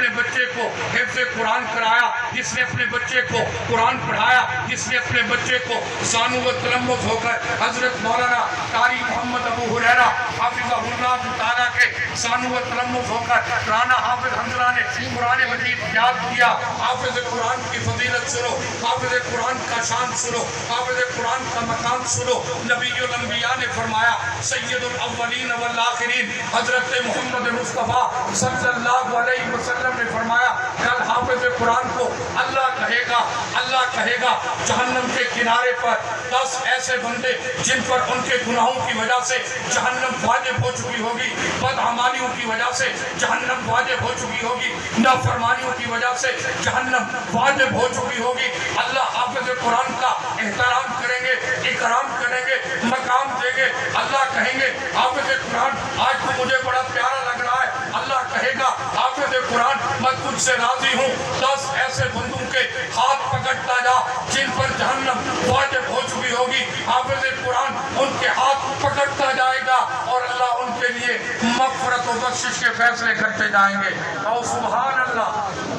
اپنے بچے کو حفظ قرآن کرایا، جس نے اپنے بچے کو قرآن پڑھایا، جس نے اپنے بچے کو ثانو و تلمذ ہو کر حضرت مولانا قاری محمد ابو ہریرہ حافظہ اللہ تعالیٰ کے ثانو و تلمذ ہو کر رانا حافظ حنظلہ نے قرآن مجید یاد کیا۔ حافظ قرآن کی فضیلت سنو، حافظ قرآن کا شان سنو، حافظ قرآن کا مقام سنو۔ نبی الانبیاء نے فرمایا، سید الاولین والآخرین حضرت محمد مصطفیٰ صلی اللہ علیہ وسلم نے فرمایا، کل حافظ قرآن کو اللہ کہے گا جہنم کے کنارے پر 10 ایسے بندے جن پر ان کے گناہوں کی وجہ سے جہنم واجب ہو چکی ہوگی، بدعمالیوں کی وجہ سے جہنم واجب ہو چکی ہوگی، نافرمانیوں کی وجہ سے جہنم واجب ہو چکی ہوگی۔ اللہ حافظ قرآن کا احترام کریں گے، اکرام کریں گے، مقام دیں گے۔ اللہ کہیں گے حافظ قرآن آج تو مجھے بڑا پیارا لگ رہا ہے۔ اللہ کہے گا حافظ قرآن میں تجھ سے راضی ہوں، 10 ایسے بندوں کے ہاتھ پکڑتا جا جن پر جہنم واجب ہو چکی ہوگی۔ حافظ قرآن ان کے ہاتھ پکڑتا جائے گا اور اللہ ان کے لیے مغفرت و بخشش کے فیصلے کرتے جائیں گے۔ کہو سبحان اللہ،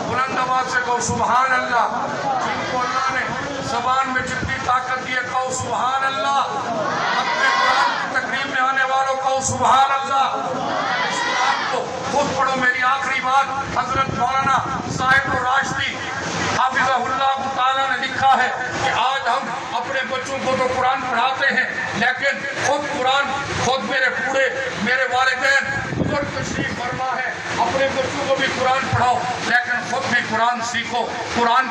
بلند آواز سے کہو سبحان اللہ۔ جن کو اللہ نے زبان میں جتنی طاقت دی ہے کہو سبحان اللہ۔ اپنے قرآن کی تقریب میں آنے والوں کہو سبحان اللہ۔ اس قرآن کو خود پڑھو۔ میری آخری بات، حضرت مولانا صاحب الراشدی حافظہ اللہ تعالیٰ نے لکھا ہے کہ آج ہم اپنے بچوں کو تو قرآن پڑھاتے ہیں، لیکن خود میرے بوڑھے میرے والدین بزرگ تشریف فرما ہے، اپنے بچوں کو بھی قرآن پڑھاؤ، لیکن خود بھی قرآن سیکھو۔ قرآن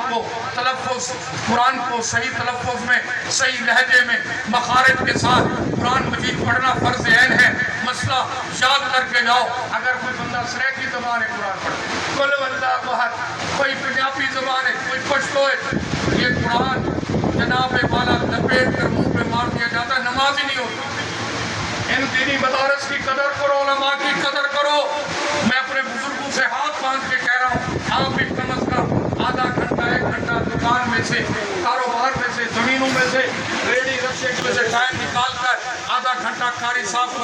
کو صحیح تلفظ میں، صحیح لہجے میں، مخارج کے ساتھ قرآن مجید پڑھنا فرض عین ہے۔ مسئلہ یاد کر کے جاؤ۔ اگر کوئی بندہ سریکی زبان ہے قرآن پڑھے، قل واللہ احد، کوئی پنجابی زبان ہے، کوئی پشتو ہے، یہ قرآن جناب والا لپیٹ کر منہ پہ مار دیا جاتا ہے، نماز ہی نہیں ہوتی۔ ان دینی مدارس کی قدر کرو، علماء کی قدر کرو۔ میں اپنے بزرگوں سے ہاتھ باندھ کے کہہ رہا ہوں، آپ بھی کم از کم آدھا گھنٹہ 1 گھنٹہ دکان میں سے، کاروبار میں سے، زمینوں میں سے، ریڈی رکشے میں سے ٹائم نکال کر آدھا گھنٹہ قاری صاحب